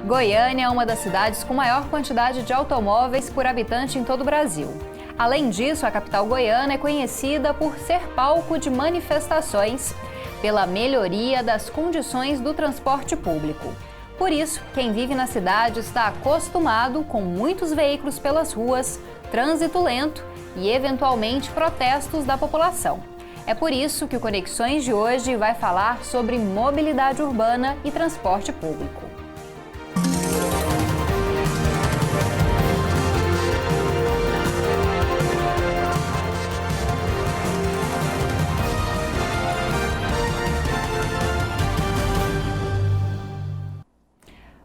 Goiânia é uma das cidades com maior quantidade de automóveis por habitante em todo o Brasil. Além disso, a capital goiana é conhecida por ser palco de manifestações pela melhoria das condições do transporte público. Por isso, quem vive na cidade está acostumado com muitos veículos pelas ruas, trânsito lento e, eventualmente, protestos da população. É por isso que o Conexões de hoje vai falar sobre mobilidade urbana e transporte público.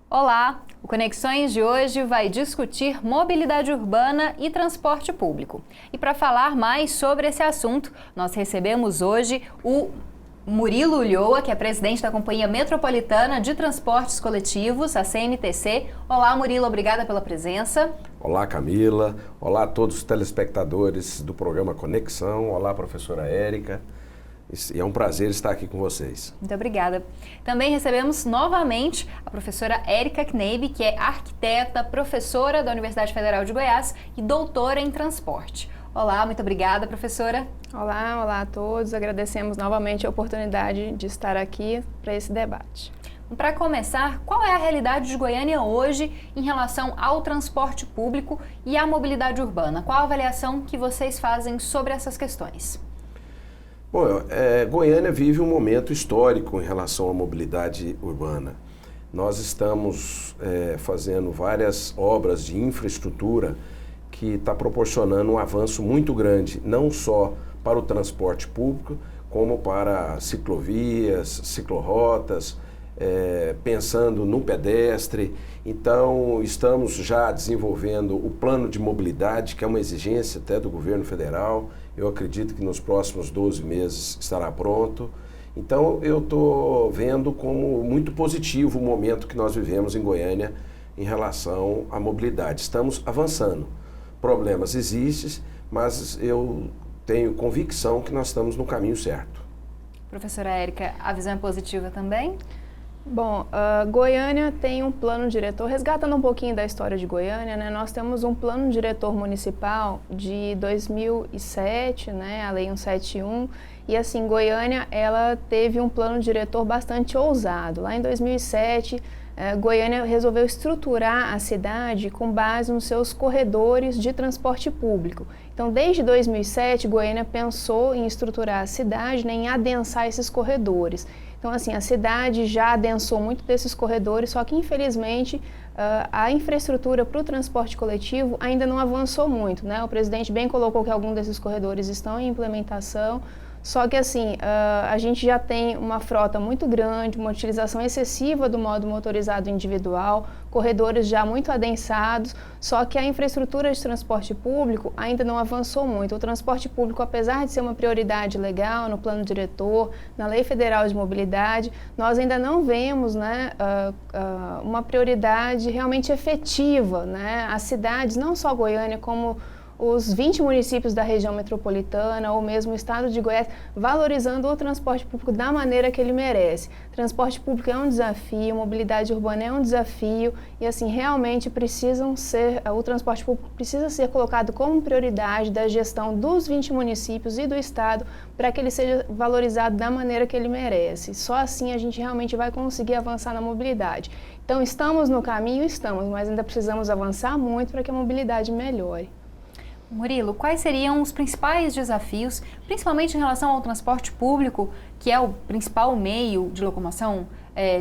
Olá! O Conexões de hoje vai discutir mobilidade urbana e transporte público. E para falar mais sobre esse assunto, nós recebemos hoje o Murilo Ulloa, que é presidente da Companhia Metropolitana de Transportes Coletivos, a CMTC. Olá, Murilo, obrigada pela presença. Olá, Camila. Olá a todos os telespectadores do programa Conexão. Olá, professora Érica. E é um prazer estar aqui com vocês. Muito obrigada. Também recebemos novamente a professora Érica Kneib, que é arquiteta, professora da Universidade Federal de Goiás e doutora em transporte. Olá, muito obrigada, professora. Olá a todos. Agradecemos novamente a oportunidade de estar aqui para esse debate. Para começar, qual é a realidade de Goiânia hoje em relação ao transporte público e à mobilidade urbana? Qual a avaliação que vocês fazem sobre essas questões? Bom, Goiânia vive um momento histórico em relação à mobilidade urbana. Nós estamos fazendo várias obras de infraestrutura que está proporcionando um avanço muito grande, não só para o transporte público, como para ciclovias, ciclorotas, pensando no pedestre. Então, estamos já desenvolvendo o plano de mobilidade, que é uma exigência até do governo federal. Eu acredito que nos próximos 12 meses estará pronto. Então, eu estou vendo como muito positivo o momento que nós vivemos em Goiânia em relação à mobilidade. Estamos avançando. Problemas existem, mas eu tenho convicção que nós estamos no caminho certo. Professora Érica, a visão é positiva também? Bom, Goiânia tem um plano diretor, resgatando um pouquinho da história de Goiânia, né? Nós temos um plano diretor municipal de 2007, né? A Lei 171, e assim, Goiânia, ela teve um plano diretor bastante ousado. Lá em 2007, Goiânia resolveu estruturar a cidade com base nos seus corredores de transporte público. Então, desde 2007, Goiânia pensou em estruturar a cidade, né, em adensar esses corredores. Então, assim, a cidade já adensou muito desses corredores, só que, infelizmente, a infraestrutura para o transporte coletivo ainda não avançou muito, né? O presidente bem colocou que alguns desses corredores estão em implementação, só que, assim, a gente já tem uma frota muito grande, uma utilização excessiva do modo motorizado individual, corredores já muito adensados, só que a infraestrutura de transporte público ainda não avançou muito. O transporte público, apesar de ser uma prioridade legal no plano diretor, na Lei Federal de Mobilidade, nós ainda não vemos, né, uma prioridade realmente efetiva, né? As cidades, não só Goiânia, como os 20 municípios da região metropolitana ou mesmo o estado de Goiás, valorizando o transporte público da maneira que ele merece. Transporte público é um desafio, mobilidade urbana é um desafio e, assim, realmente o transporte público precisa ser colocado como prioridade da gestão dos 20 municípios e do estado para que ele seja valorizado da maneira que ele merece. Só assim a gente realmente vai conseguir avançar na mobilidade. Então, estamos no caminho, mas ainda precisamos avançar muito para que a mobilidade melhore. Murilo, quais seriam os principais desafios, principalmente em relação ao transporte público, que é o principal meio de locomoção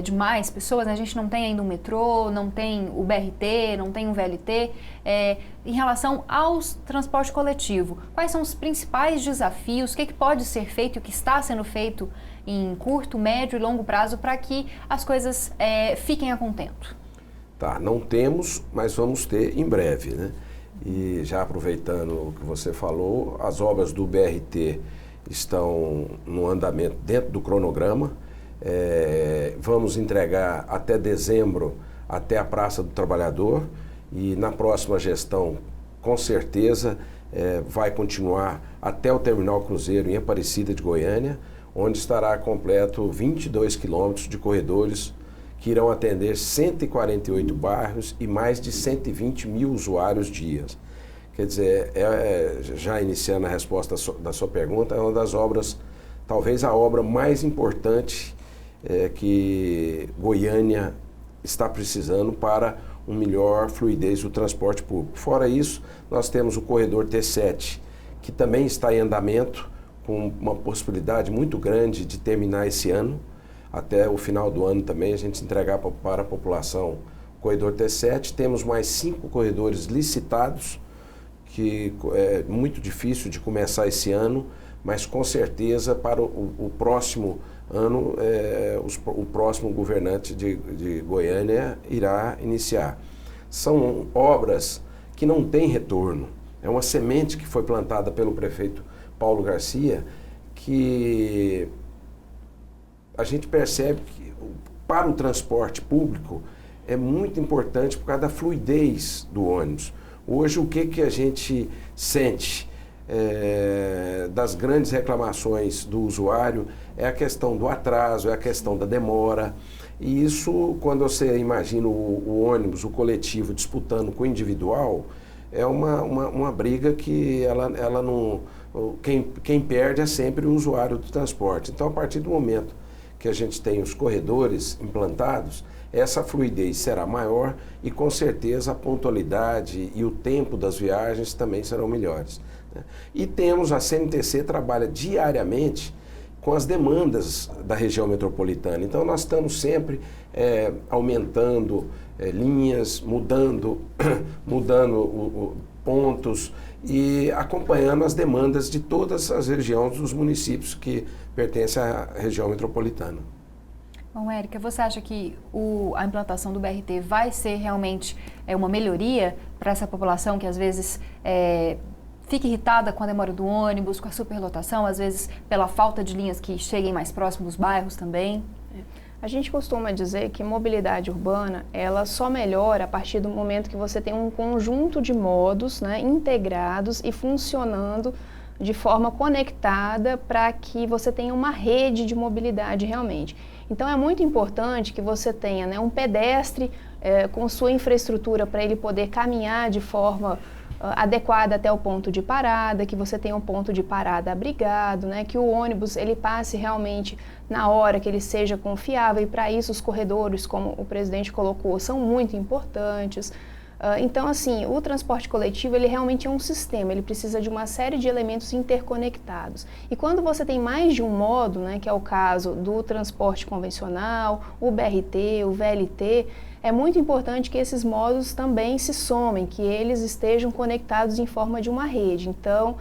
de mais pessoas, né? A gente não tem ainda um metrô, não tem o BRT, não tem um VLT. Em relação ao transporte coletivo, quais são os principais desafios, o que pode ser feito e o que está sendo feito em curto, médio e longo prazo para que as coisas fiquem a contento? Tá, não temos, mas vamos ter em breve, né? E já aproveitando o que você falou, as obras do BRT estão no andamento dentro do cronograma. Vamos entregar até dezembro até a Praça do Trabalhador e na próxima gestão, com certeza, vai continuar até o Terminal Cruzeiro em Aparecida de Goiânia, onde estará completo 22 quilômetros de corredores que irão atender 148 bairros e mais de 120 mil usuários dias. Quer dizer, já iniciando a resposta da sua pergunta, é uma das obras, talvez a obra mais importante que Goiânia está precisando para uma melhor fluidez do transporte público. Fora isso, nós temos o corredor T7, que também está em andamento, com uma possibilidade muito grande de terminar esse ano. Até o final do ano também a gente entregar para a população o corredor T7. Temos mais 5 corredores licitados, que é muito difícil de começar esse ano, mas com certeza para o próximo ano o próximo governante de Goiânia irá iniciar. São obras que não têm retorno. É uma semente que foi plantada pelo prefeito Paulo Garcia, que a gente percebe que para o transporte público é muito importante por causa da fluidez do ônibus. Hoje, o que a gente sente das grandes reclamações do usuário é a questão do atraso, é a questão da demora. E isso, quando você imagina o ônibus, o coletivo disputando com o individual, é uma briga que ela não... Quem perde é sempre o usuário do transporte. Então, a partir do momento que a gente tem os corredores implantados, essa fluidez será maior e, com certeza, a pontualidade e o tempo das viagens também serão melhores. E temos, a CMTC trabalha diariamente com as demandas da região metropolitana. Então, nós estamos sempre aumentando linhas, mudando pontos e acompanhando as demandas de todas as regiões dos municípios que pertencem à região metropolitana. Bom, Érica, você acha que a implantação do BRT vai ser realmente uma melhoria para essa população que às vezes fica irritada com a demora do ônibus, com a superlotação, às vezes pela falta de linhas que cheguem mais próximo dos bairros também? A gente costuma dizer que mobilidade urbana, ela só melhora a partir do momento que você tem um conjunto de modos, né, integrados e funcionando de forma conectada para que você tenha uma rede de mobilidade realmente. Então é muito importante que você tenha, né, um pedestre com sua infraestrutura para ele poder caminhar de forma adequada até o ponto de parada, que você tenha um ponto de parada abrigado, né, que o ônibus ele passe realmente na hora, que ele seja confiável, e para isso os corredores, como o presidente colocou, são muito importantes. Então, assim, o transporte coletivo, ele realmente é um sistema, ele precisa de uma série de elementos interconectados. E quando você tem mais de um modo, né, que é o caso do transporte convencional, o BRT, o VLT, é muito importante que esses modos também se somem, que eles estejam conectados em forma de uma rede. Então,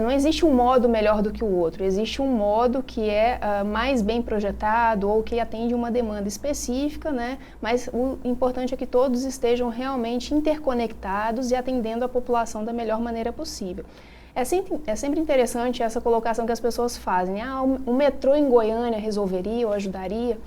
não existe um modo melhor do que o outro, existe um modo que é mais bem projetado ou que atende uma demanda específica, né? Mas o importante é que todos estejam realmente interconectados e atendendo a população da melhor maneira possível. É sempre interessante essa colocação que as pessoas fazem. O metrô em Goiânia resolveria ou ajudaria?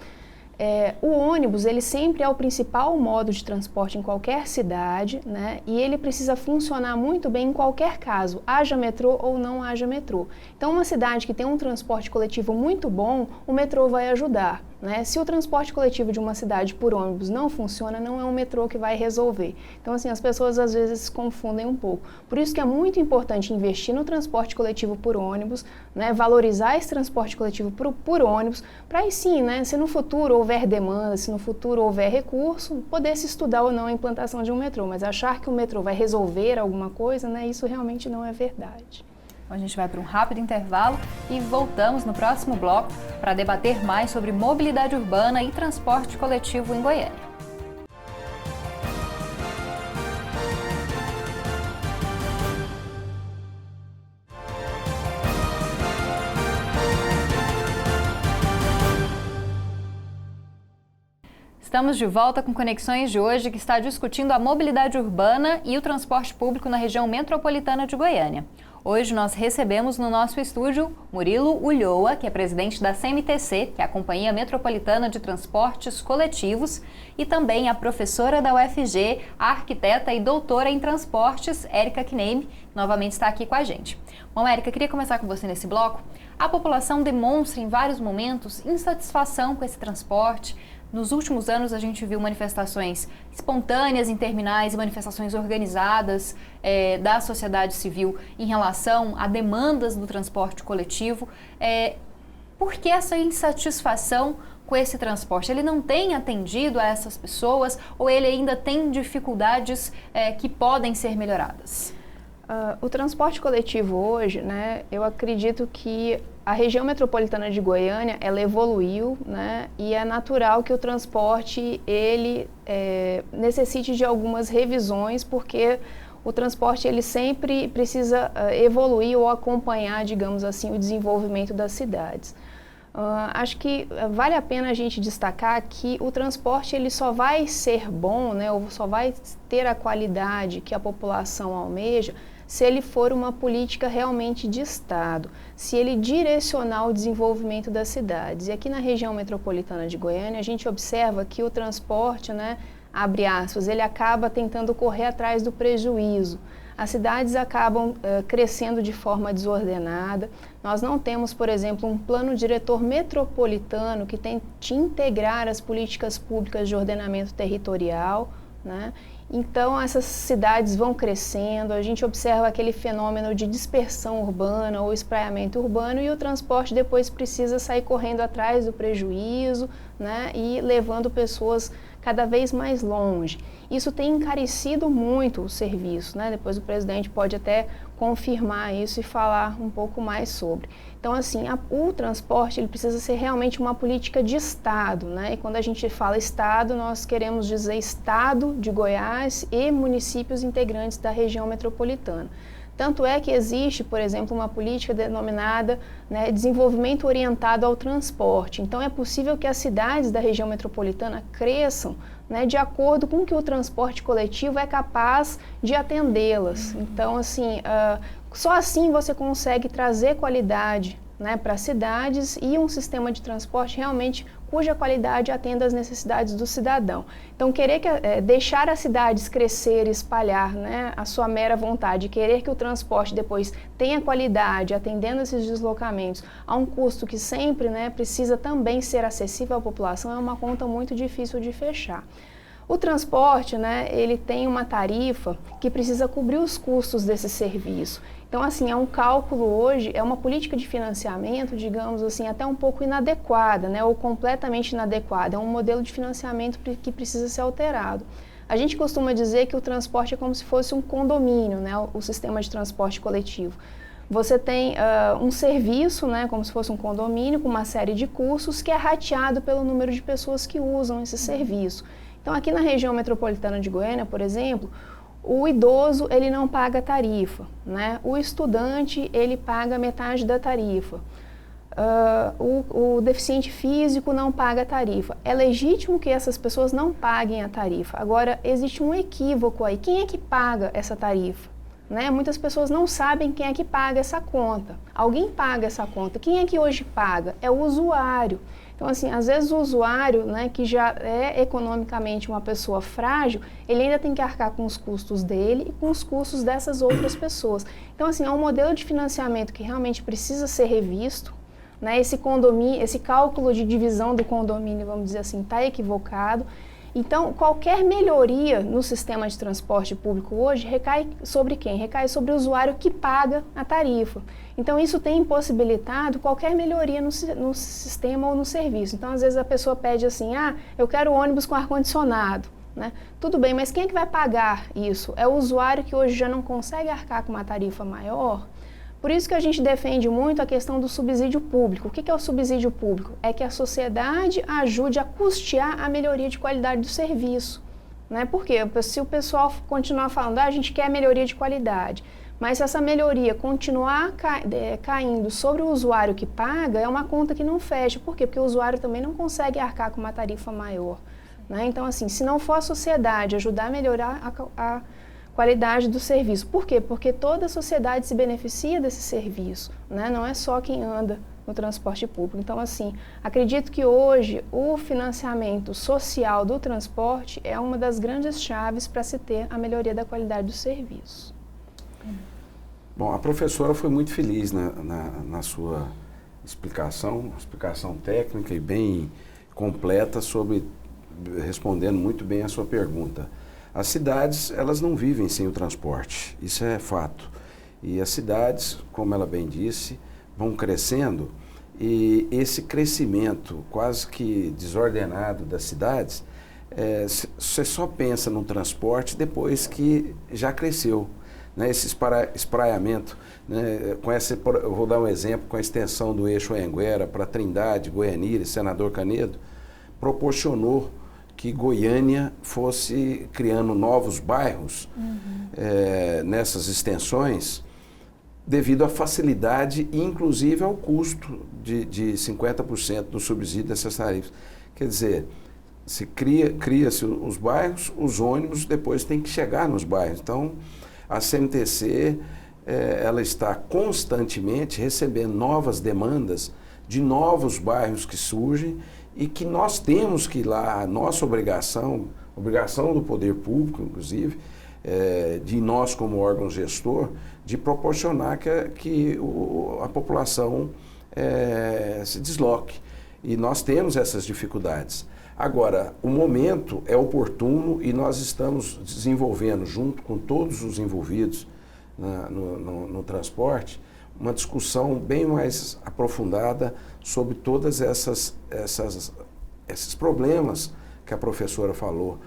O ônibus, ele sempre é o principal modo de transporte em qualquer cidade, né? E ele precisa funcionar muito bem em qualquer caso, haja metrô ou não haja metrô. Então, uma cidade que tem um transporte coletivo muito bom, o metrô vai ajudar, né? Se o transporte coletivo de uma cidade por ônibus não funciona, não é um metrô que vai resolver. Então, assim, as pessoas às vezes se confundem um pouco. Por isso que é muito importante investir no transporte coletivo por ônibus, né? Valorizar esse transporte coletivo por ônibus, para aí sim, né? Se no futuro houver demanda, se no futuro houver recurso, poder se estudar ou não a implantação de um metrô. Mas achar que o metrô vai resolver alguma coisa, né? Isso realmente não é verdade. A gente vai para um rápido intervalo e voltamos no próximo bloco para debater mais sobre mobilidade urbana e transporte coletivo em Goiânia. Estamos de volta com Conexões de hoje, que está discutindo a mobilidade urbana e o transporte público na região metropolitana de Goiânia. Hoje nós recebemos no nosso estúdio Murilo Ulloa, que é presidente da CMTC, que é a Companhia Metropolitana de Transportes Coletivos, e também a professora da UFG, a arquiteta e doutora em transportes, Érica Kneime, novamente está aqui com a gente. Bom, Érica, queria começar com você nesse bloco. A população demonstra em vários momentos insatisfação com esse transporte, Nos últimos anos, a gente viu manifestações espontâneas em terminais, manifestações organizadas da sociedade civil em relação a demandas do transporte coletivo. Por que essa insatisfação com esse transporte? Ele não tem atendido a essas pessoas ou ele ainda tem dificuldades que podem ser melhoradas? O transporte coletivo hoje, né, eu acredito que a região metropolitana de Goiânia, ela evoluiu, né, e é natural que o transporte, ele necessite de algumas revisões, porque o transporte, ele sempre precisa evoluir ou acompanhar, digamos assim, o desenvolvimento das cidades. Acho que vale a pena a gente destacar que o transporte, ele só vai ser bom, né, ou só vai ter a qualidade que a população almeja se ele for uma política realmente de Estado, se ele direcionar o desenvolvimento das cidades. E aqui na região metropolitana de Goiânia, a gente observa que o transporte, né, abre aspas, ele acaba tentando correr atrás do prejuízo. As cidades acabam crescendo de forma desordenada. Nós não temos, por exemplo, um plano diretor metropolitano que tente integrar as políticas públicas de ordenamento territorial, né? Então, essas cidades vão crescendo, a gente observa aquele fenômeno de dispersão urbana ou espraiamento urbano e o transporte depois precisa sair correndo atrás do prejuízo, né, e levando pessoas cada vez mais longe. Isso tem encarecido muito o serviço, né? Depois o presidente pode até confirmar isso e falar um pouco mais sobre. Então, assim, o transporte, ele precisa ser realmente uma política de Estado, né? E quando a gente fala Estado, nós queremos dizer Estado de Goiás e municípios integrantes da região metropolitana. Tanto é que existe, por exemplo, uma política denominada, né, desenvolvimento orientado ao transporte. Então, é possível que as cidades da região metropolitana cresçam, né, de acordo com que o transporte coletivo é capaz de atendê-las. Então, assim, só assim você consegue trazer qualidade, né, para as cidades e um sistema de transporte realmente cuja qualidade atenda às necessidades do cidadão. Então, deixar as cidades crescer e espalhar, né, a sua mera vontade, querer que o transporte depois tenha qualidade, atendendo esses deslocamentos a um custo que sempre, né, precisa também ser acessível à população, é uma conta muito difícil de fechar. O transporte, né, ele tem uma tarifa que precisa cobrir os custos desse serviço. Então, assim, é um cálculo hoje, é uma política de financiamento, digamos assim, até um pouco inadequada, né, ou completamente inadequada. É um modelo de financiamento que precisa ser alterado. A gente costuma dizer que o transporte é como se fosse um condomínio, né, o sistema de transporte coletivo. Você tem um serviço, né, como se fosse um condomínio, com uma série de custos que é rateado pelo número de pessoas que usam esse serviço. Então, aqui na região metropolitana de Goiânia, por exemplo, o idoso, ele não paga tarifa, né? O estudante, ele paga metade da tarifa. O deficiente físico não paga tarifa. É legítimo que essas pessoas não paguem a tarifa. Agora, existe um equívoco aí. Quem é que paga essa tarifa? Né? Muitas pessoas não sabem quem é que paga essa conta. Alguém paga essa conta. Quem é que hoje paga? É o usuário. Então, assim, às vezes o usuário, né, que já é economicamente uma pessoa frágil, ele ainda tem que arcar com os custos dele e com os custos dessas outras pessoas. Então, assim, é um modelo de financiamento que realmente precisa ser revisto, né? Esse condomínio, esse cálculo de divisão do condomínio, vamos dizer assim, está equivocado. Então, qualquer melhoria no sistema de transporte público hoje recai sobre quem? Recai sobre o usuário que paga a tarifa. Então, isso tem impossibilitado qualquer melhoria no sistema ou no serviço. Então, às vezes a pessoa pede assim, eu quero ônibus com ar-condicionado, né? Tudo bem, mas quem é que vai pagar isso? É o usuário que hoje já não consegue arcar com uma tarifa maior? Por isso que a gente defende muito a questão do subsídio público. O que é o subsídio público? É que a sociedade ajude a custear a melhoria de qualidade do serviço, né? Porque se o pessoal continuar falando, a gente quer melhoria de qualidade, mas se essa melhoria continuar caindo sobre o usuário que paga, é uma conta que não fecha. Por quê? Porque o usuário também não consegue arcar com uma tarifa maior, né? Então, assim, se não for a sociedade ajudar a melhorar a qualidade do serviço. Por quê? Porque toda a sociedade se beneficia desse serviço, né? Não é só quem anda no transporte público. Então, assim, acredito que hoje o financiamento social do transporte é uma das grandes chaves para se ter a melhoria da qualidade do serviço. Bom, a professora foi muito feliz na sua explicação técnica e bem completa sobre respondendo muito bem a sua pergunta. As cidades, elas não vivem sem o transporte, isso é fato. E as cidades, como ela bem disse, vão crescendo, e esse crescimento quase que desordenado das cidades, você só pensa no transporte depois que já cresceu. Né? Esse espraiamento, né? Eu vou dar um exemplo, com a extensão do eixo Anhanguera para Trindade, Goianira e Senador Canedo, proporcionou que Goiânia fosse criando novos bairros nessas extensões, devido à facilidade e inclusive ao custo de 50% do subsídio dessas tarifas. Quer dizer, se cria-se os bairros, os ônibus depois têm que chegar nos bairros. Então, a CMTC ela está constantemente recebendo novas demandas de novos bairros que surgem e que nós temos que ir lá, a nossa obrigação do poder público, inclusive, de nós como órgão gestor, de proporcionar que a população se desloque. E nós temos essas dificuldades. Agora, o momento é oportuno e nós estamos desenvolvendo, junto com todos os envolvidos no transporte, uma discussão bem mais aprofundada sobre todas esses problemas que a professora falou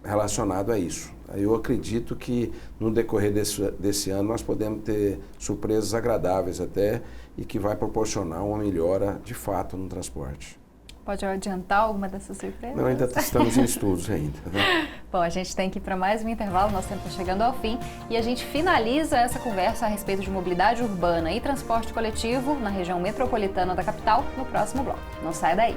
relacionado a isso. Eu acredito que no decorrer desse ano nós podemos ter surpresas agradáveis até e que vai proporcionar uma melhora de fato no transporte. Pode adiantar alguma dessas surpresas? Não, ainda estamos em estudos ainda. Né? Bom, a gente tem que ir para mais um intervalo, nosso tempo está chegando ao fim e a gente finaliza essa conversa a respeito de mobilidade urbana e transporte coletivo na região metropolitana da capital no próximo bloco. Não saia daí!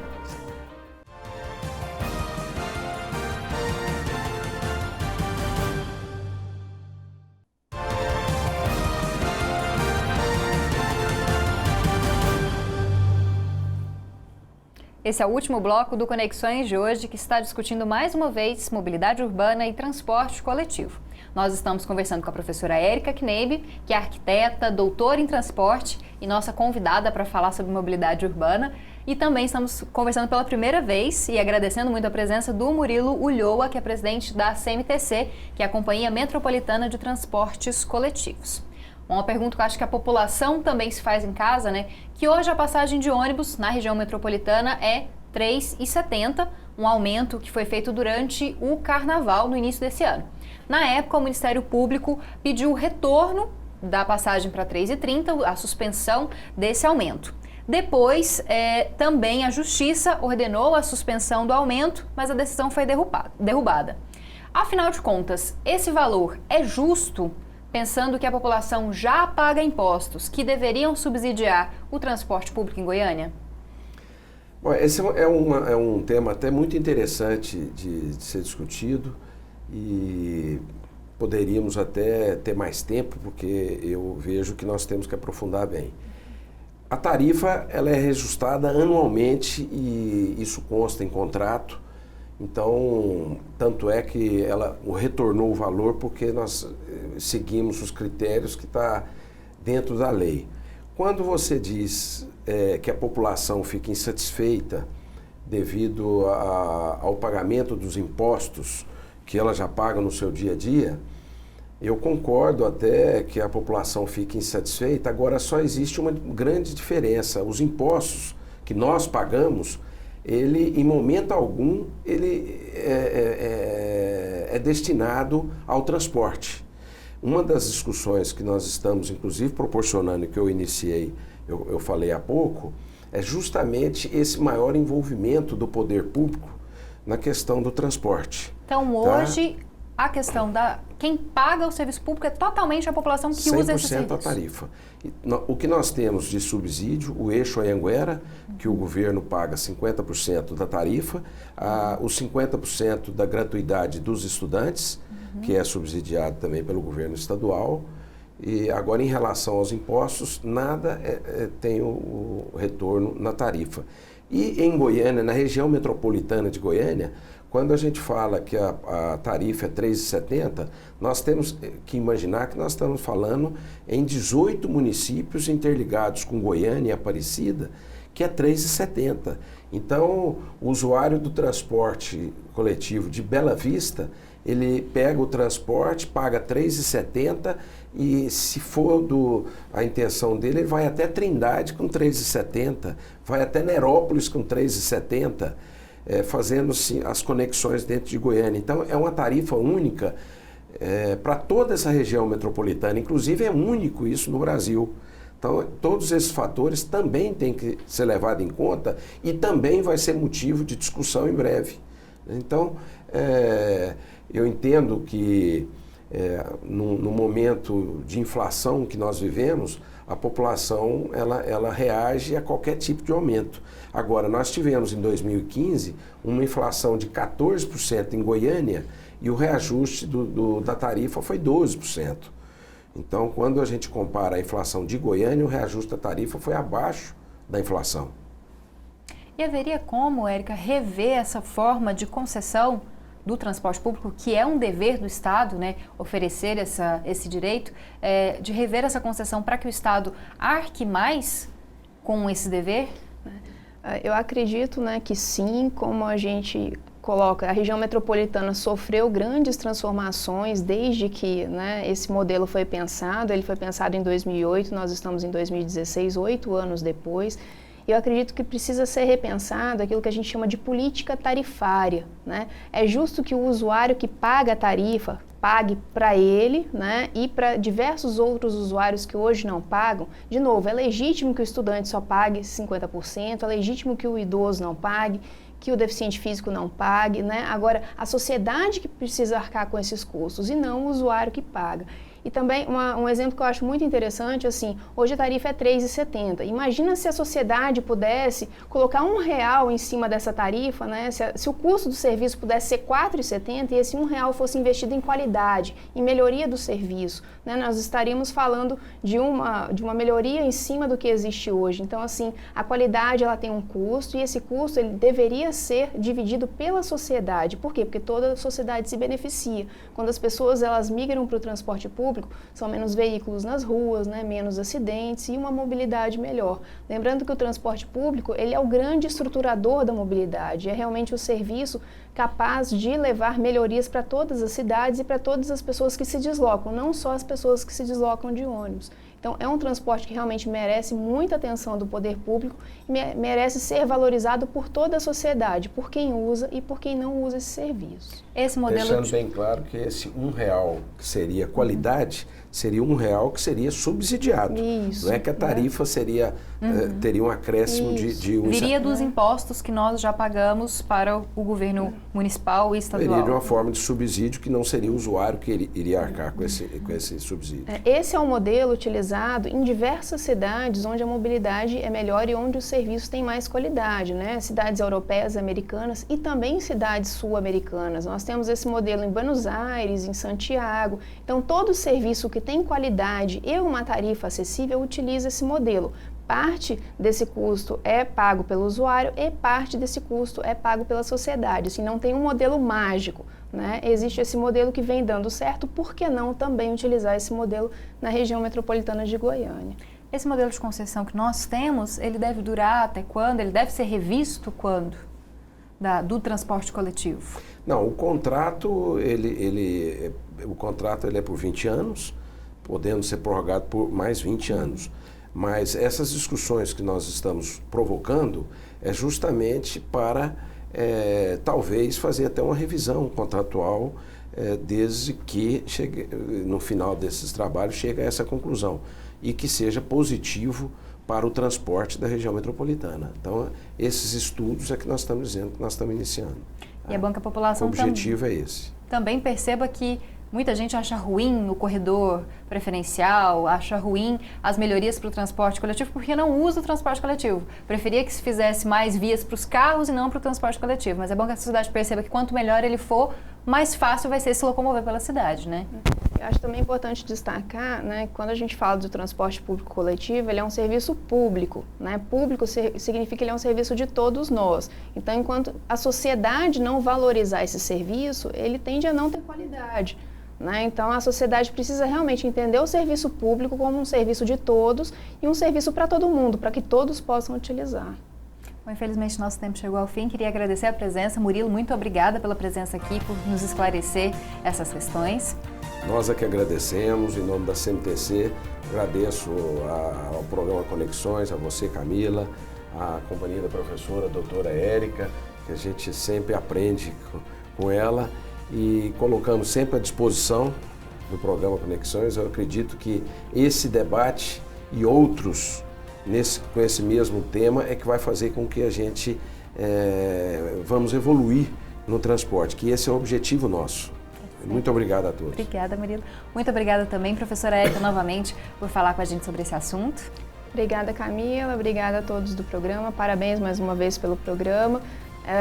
Esse é o último bloco do Conexões de hoje, que está discutindo mais uma vez mobilidade urbana e transporte coletivo. Nós estamos conversando com a professora Érica Kneibe, que é arquiteta, doutora em transporte e nossa convidada para falar sobre mobilidade urbana. E também estamos conversando pela primeira vez e agradecendo muito a presença do Murilo Ulloa, que é presidente da CMTC, que é a Companhia Metropolitana de Transportes Coletivos. Uma pergunta que eu acho que a população também se faz em casa, né? Que hoje a passagem de ônibus na região metropolitana é R$ 3,70, um aumento que foi feito durante o Carnaval no início desse ano. Na época, o Ministério Público pediu o retorno da passagem para R$ 3,30, a suspensão desse aumento. Depois, também a Justiça ordenou a suspensão do aumento, mas a decisão foi derrubada. Afinal de contas, esse valor é justo? Pensando que a população já paga impostos que deveriam subsidiar o transporte público em Goiânia? Bom, esse é um tema até muito interessante de ser discutido e poderíamos até ter mais tempo, porque eu vejo que nós temos que aprofundar bem. A tarifa ela é reajustada anualmente e isso consta em contrato. Então, tanto é que ela retornou o valor porque nós seguimos os critérios que está dentro da lei. Quando você diz que a população fica insatisfeita devido ao pagamento dos impostos que ela já paga no seu dia a dia, eu concordo até que a população fique insatisfeita, agora só existe uma grande diferença. Os impostos que nós pagamos, ele, em momento algum, ele é destinado ao transporte. Uma das discussões que nós estamos, inclusive, proporcionando, que eu iniciei, eu falei há pouco, é justamente esse maior envolvimento do poder público na questão do transporte. Então, hoje, a questão quem paga o serviço público é totalmente a população que usa esse serviço. 100% a tarifa. O que nós temos de subsídio, o eixo Anhanguera, que o governo paga 50% da tarifa, os 50% da gratuidade dos estudantes, que é subsidiado também pelo governo estadual. E agora, em relação aos impostos, nada tem o retorno na tarifa. E em Goiânia, na região metropolitana de Goiânia, quando a gente fala que a tarifa é R$ 3,70, nós temos que imaginar que nós estamos falando em 18 municípios interligados com Goiânia e Aparecida, que é R$ 3,70. Então, o usuário do transporte coletivo de Bela Vista, ele pega o transporte, paga R$ 3,70 e se for a intenção dele, ele vai até Trindade com R$ 3,70, vai até Nerópolis com R$ 3,70, fazendo as conexões dentro de Goiânia. Então, é uma tarifa única para toda essa região metropolitana, inclusive é único isso no Brasil. Então, todos esses fatores também têm que ser levados em conta e também vai ser motivo de discussão em breve. Então, eu entendo que no momento de inflação que nós vivemos, a população ela reage a qualquer tipo de aumento. Agora, nós tivemos em 2015 uma inflação de 14% em Goiânia e o reajuste da tarifa foi 12%. Então, quando a gente compara a inflação de Goiânia, o reajuste da tarifa foi abaixo da inflação. E haveria como, Érica, rever essa forma de concessão do transporte público, que é um dever do Estado, né, oferecer esse direito, de rever essa concessão para que o Estado arque mais com esse dever? Eu acredito, né, que sim, como a gente coloca, a região metropolitana sofreu grandes transformações desde que, né, esse modelo foi pensado. Ele foi pensado em 2008, nós estamos em 2016, 8 anos depois. Eu acredito que precisa ser repensado aquilo que a gente chama de política tarifária, né? É justo que o usuário que paga a tarifa pague para ele, né, e para diversos outros usuários que hoje não pagam. De novo, é legítimo que o estudante só pague 50%, é legítimo que o idoso não pague, que o deficiente físico não pague, né? Agora, a sociedade que precisa arcar com esses custos e não o usuário que paga. E também um exemplo que eu acho muito interessante, assim, hoje a tarifa é R$ 3,70. Imagina se a sociedade pudesse colocar R$ 1 em cima dessa tarifa, né? Se o custo do serviço pudesse ser R$ 4,70 e esse R$ 1 fosse investido em qualidade, em melhoria do serviço, né? Nós estaríamos falando de uma melhoria em cima do que existe hoje. Então, assim, a qualidade ela tem um custo e esse custo ele deveria ser dividido pela sociedade. Por quê? Porque toda a sociedade se beneficia. Quando as pessoas elas migram para o transporte público, são menos veículos nas ruas, né, menos acidentes e uma mobilidade melhor. Lembrando que o transporte público ele é o grande estruturador da mobilidade, é realmente o serviço capaz de levar melhorias para todas as cidades e para todas as pessoas que se deslocam, não só as pessoas que se deslocam de ônibus. Então, é um transporte que realmente merece muita atenção do poder público e merece ser valorizado por toda a sociedade, por quem usa e por quem não usa esse serviço. Esse modelo deixando bem claro que esse R$ 1 que seria qualidade, seria R$ 1 que seria subsidiado. Isso, não é que a tarifa seria, teria um acréscimo de um... Viria dos impostos que nós já pagamos para o governo municipal e estadual. Seria de uma forma de subsídio que não seria o usuário que iria arcar com esse subsídio. Esse é um modelo utilizado em diversas cidades onde a mobilidade é melhor e onde os serviços têm mais qualidade, né? Cidades europeias, americanas e também cidades sul-americanas. Nós temos esse modelo em Buenos Aires, em Santiago. Então, todo serviço que tem qualidade e uma tarifa acessível utiliza esse modelo. Parte desse custo é pago pelo usuário e parte desse custo é pago pela sociedade. Assim, não tem um modelo mágico, né? Existe esse modelo que vem dando certo, por que não também utilizar esse modelo na região metropolitana de Goiânia? Esse modelo de concessão que nós temos, ele deve durar até quando? Ele deve ser revisto quando? Do transporte coletivo? Não, o contrato ele é por 20 anos, podendo ser prorrogado por mais 20 anos. Mas essas discussões que nós estamos provocando é justamente para, talvez, fazer até uma revisão contratual, desde que no final desses trabalhos chegue a essa conclusão e que seja positivo para o transporte da região metropolitana. Então, esses estudos é que nós estamos dizendo que nós estamos iniciando. E a Banca População o objetivo é esse. Também perceba que muita gente acha ruim o corredor preferencial, acha ruim as melhorias para o transporte coletivo porque não usa o transporte coletivo. Preferia que se fizesse mais vias para os carros e não para o transporte coletivo. Mas é bom que a sociedade perceba que quanto melhor ele for, mais fácil vai ser se locomover pela cidade, né? Eu acho também importante destacar, né, que quando a gente fala do transporte público coletivo, ele é um serviço público, né? Público significa que ele é um serviço de todos nós. Então, enquanto a sociedade não valorizar esse serviço, ele tende a não ter qualidade, né? Então, a sociedade precisa realmente entender o serviço público como um serviço de todos e um serviço para todo mundo, para que todos possam utilizar. Bom, infelizmente, nosso tempo chegou ao fim. Queria agradecer a presença. Murilo, muito obrigada pela presença aqui, por nos esclarecer essas questões. Nós é que agradecemos, em nome da CMTC, agradeço ao programa Conexões, a você, Camila, a companhia da professora, a doutora Érica, que a gente sempre aprende com ela e colocamos sempre à disposição do programa Conexões. Eu acredito que esse debate e outros com esse mesmo tema é que vai fazer com que a gente vamos evoluir no transporte, que esse é o objetivo nosso. Muito obrigado a todos. Obrigada, Murilo. Muito obrigada também, professora Érica, novamente, por falar com a gente sobre esse assunto. Obrigada, Camila. Obrigada a todos do programa. Parabéns mais uma vez pelo programa.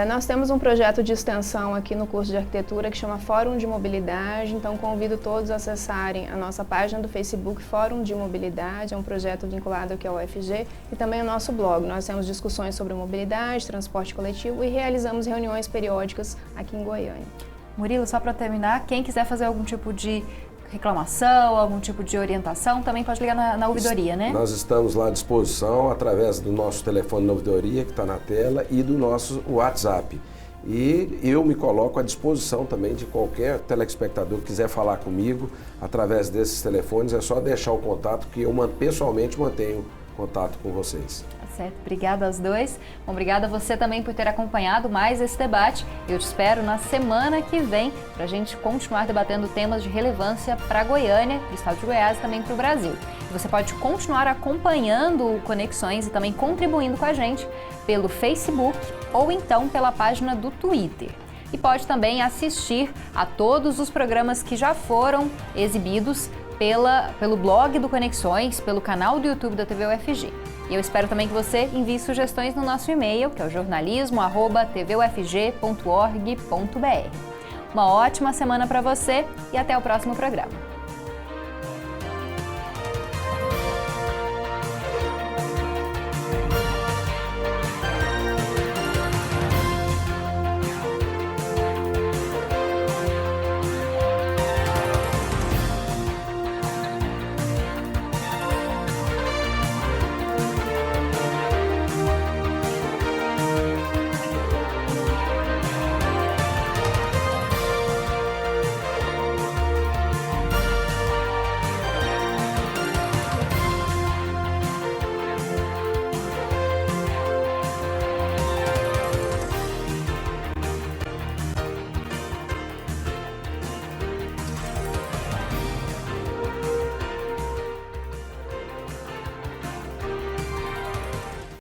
Nós temos um projeto de extensão aqui no curso de arquitetura que chama Fórum de Mobilidade, então convido todos a acessarem a nossa página do Facebook Fórum de Mobilidade, é um projeto vinculado aqui ao UFG, e também o nosso blog. Nós temos discussões sobre mobilidade, transporte coletivo e realizamos reuniões periódicas aqui em Goiânia. Murilo, só para terminar, quem quiser fazer algum tipo de reclamação, algum tipo de orientação, também pode ligar na ouvidoria, né? Nós estamos lá à disposição através do nosso telefone da ouvidoria que está na tela e do nosso WhatsApp. E eu me coloco à disposição também de qualquer telespectador que quiser falar comigo através desses telefones, é só deixar o contato que eu pessoalmente mantenho contato com vocês. Certo, obrigada aos dois. Obrigada a você também por ter acompanhado mais esse debate. Eu te espero na semana que vem para a gente continuar debatendo temas de relevância para Goiânia, para o estado de Goiás e também para o Brasil. E você pode continuar acompanhando o Conexões e também contribuindo com a gente pelo Facebook ou então pela página do Twitter. E pode também assistir a todos os programas que já foram exibidos pelo blog do Conexões, pelo canal do YouTube da TV UFG. E eu espero também que você envie sugestões no nosso e-mail, que é o jornalismo@tvufg.org.br. Uma ótima semana para você e até o próximo programa.